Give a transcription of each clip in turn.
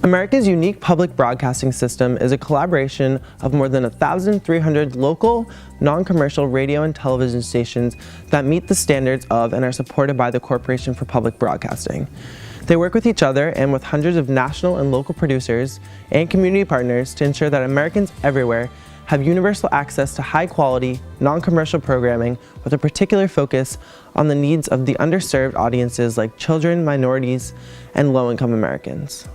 America's unique public broadcasting system is a collaboration of more than 1,300 local, non-commercial radio and television stations that meet the standards of and are supported by the Corporation for Public Broadcasting. They work with each other and with hundreds of national and local producers and community partners to ensure that Americans everywhere have universal access to high-quality, non-commercial programming with a particular focus on the needs of the underserved audiences like children, minorities, and low-income Americans.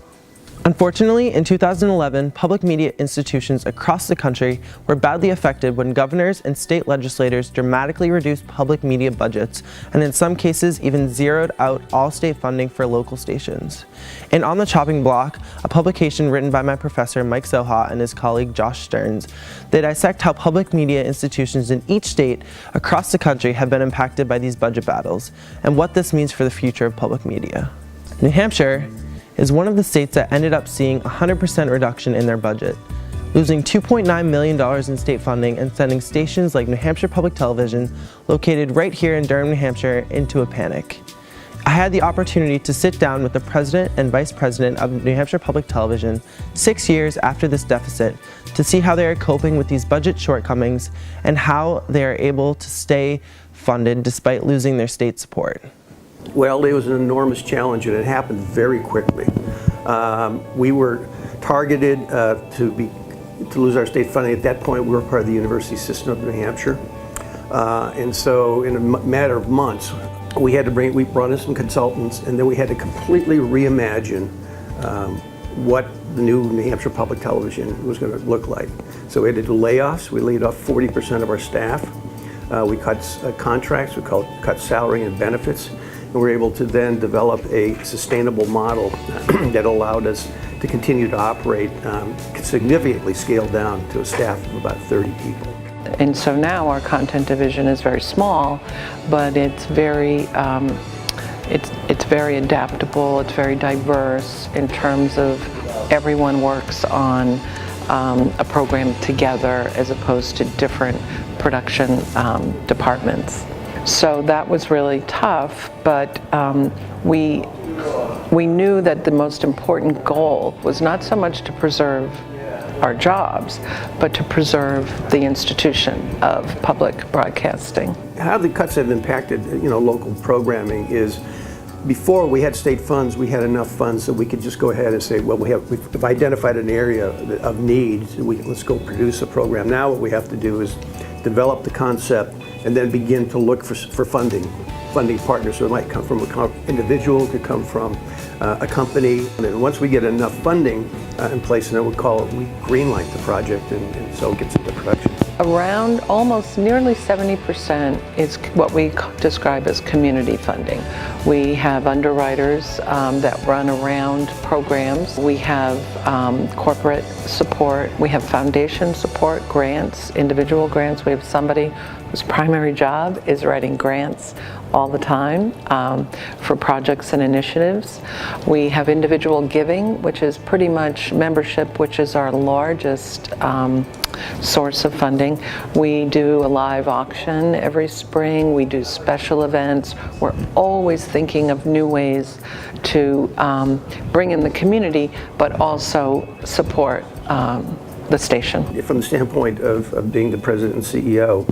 Unfortunately, in 2011, public media institutions across the country were badly affected when governors and state legislators dramatically reduced public media budgets and in some cases even zeroed out all state funding for local stations. In On the Chopping Block, a publication written by my professor Mike Soha and his colleague Josh Stearns, they dissect how public media institutions in each state across the country have been impacted by these budget battles and what this means for the future of public media. New Hampshire is one of the states that ended up seeing a 100% reduction in their budget, losing $2.9 million in state funding and sending stations like New Hampshire Public Television, located right here in Durham, New Hampshire, into a panic. I had the opportunity to sit down with the president and vice president of New Hampshire Public Television 6 years after this deficit to see how they are coping with these budget shortcomings and how they are able to stay funded despite losing their state support. Well, it was an enormous challenge, and it happened very quickly. We were targeted to lose our state funding. At that point, we were part of the university system of New Hampshire, and so in a matter of months, we brought in some consultants, and then we had to completely reimagine what the new New Hampshire Public Television was going to look like. So we had to do layoffs. We laid off 40% of our staff. We cut contracts. We cut salary and benefits. And we were able to then develop a sustainable model that allowed us to continue to operate, significantly scaled down to a staff of about 30 people. And so now our content division is very small, but it's very adaptable, it's very diverse in terms of everyone works on a program together as opposed to different production departments. So that was really tough, but we knew that the most important goal was not so much to preserve our jobs, but to preserve the institution of public broadcasting. How the cuts have impacted, local programming is, before we had state funds, we had enough funds that we could just go ahead and say, well, we've identified an area of need, let's go produce a program. Now what we have to do is develop the concept and then begin to look for funding partners. So it might come from an individual, it could come from a company. And then once we get enough funding in place, and then we greenlight the project, and so it gets into production. Around almost nearly 70% is what we describe as community funding. We have underwriters that run around programs. We have corporate support. We have foundation support, grants, individual grants. We have somebody whose primary job is writing grants all the time for projects and initiatives. We have individual giving, which is pretty much membership, which is our largest source of funding. We do a live auction every spring. We do special events. We're always thinking of new ways to bring in the community, but also support the station. From the standpoint of being the president and CEO,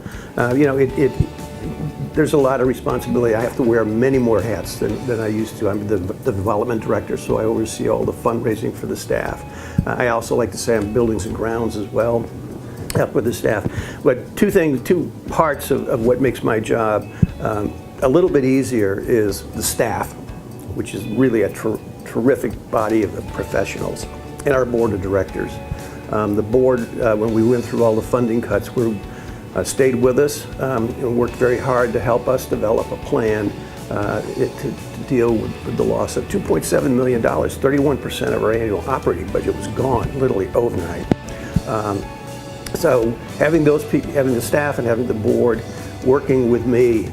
there's a lot of responsibility. I have to wear many more hats than I used to. I'm the development director, so I oversee all the fundraising for the staff. I also like to say I'm buildings and grounds as well, help with the staff. But two parts of what makes my job a little bit easier is the staff, which is really a terrific body of professionals, and our board of directors. The board, when we went through all the funding cuts, stayed with us and worked very hard to help us develop a plan to deal with the loss of $2.7 million. 31% of our annual operating budget was gone, literally overnight. So having those people, having the staff and having the board working with me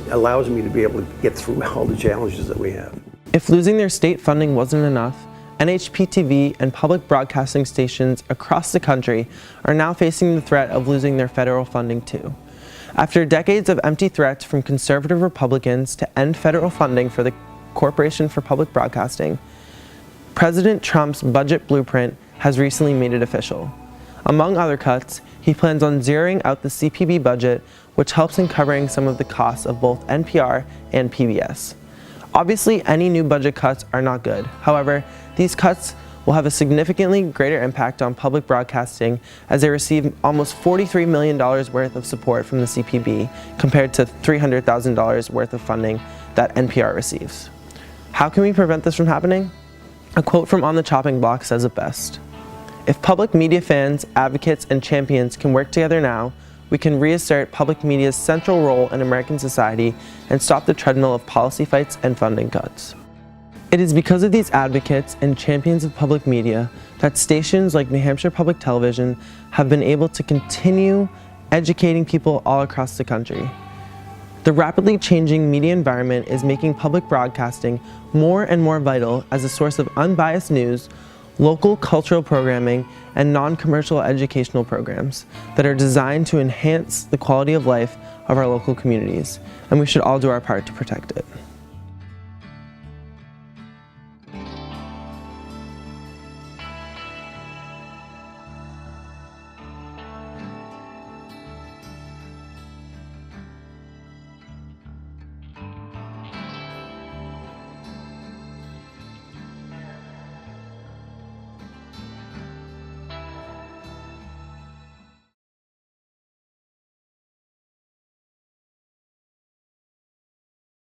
allows me to be able to get through all the challenges that we have. If losing their state funding wasn't enough, NHPTV and public broadcasting stations across the country are now facing the threat of losing their federal funding too. After decades of empty threats from conservative Republicans to end federal funding for the Corporation for Public Broadcasting, President Trump's budget blueprint has recently made it official. Among other cuts, he plans on zeroing out the CPB budget, which helps in covering some of the costs of both NPR and PBS. Obviously, any new budget cuts are not good. However, these cuts will have a significantly greater impact on public broadcasting as they receive almost $43 million worth of support from the CPB compared to $300,000 worth of funding that NPR receives. How can we prevent this from happening? A quote from On the Chopping Block says it best. If public media fans, advocates, and champions can work together now, we can reassert public media's central role in American society and stop the treadmill of policy fights and funding cuts. It is because of these advocates and champions of public media that stations like New Hampshire Public Television have been able to continue educating people all across the country. The rapidly changing media environment is making public broadcasting more and more vital as a source of unbiased news, local cultural programming, and non-commercial educational programs that are designed to enhance the quality of life of our local communities, and we should all do our part to protect it.